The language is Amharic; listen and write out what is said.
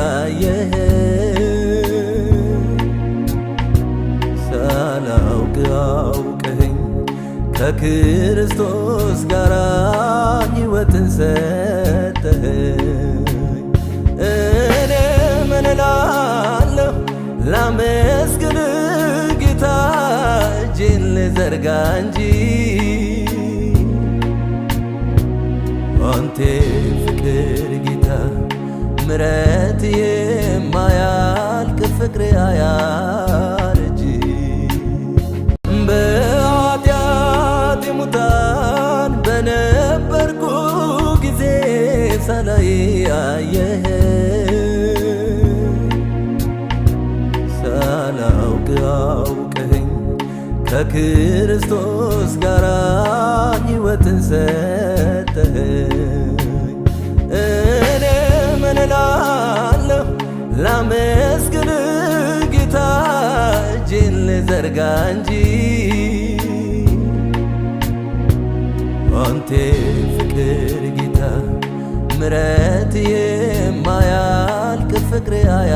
አየህ ሳላውቅ አውቀኸኝ ከክርስቶስ ጋር ሕይወትን ሰጠኸኝ። እኔ ምን እላለሁ ላመስግን ጌታ እጄን ልዘርጋ እንጂ አንተ ፍቅር ጌታ ምሕረት የማያልቅ ፍቅር አያረጅ። በኃጢአት ሙታን በነበርኩ ጊዜ ሳላይ አየህ ሳላውቅ አውቀኸኝ ከክርስቶስ ጋር ሕይወትን ሰጠኸኝ። እኔ ምን እላለሁ ላመስግን ጌታ እጄን ልዘርጋ እንጂ አንተ ፍቅር ጌታ ምሕረት የማያልቅ ፍቅር አያ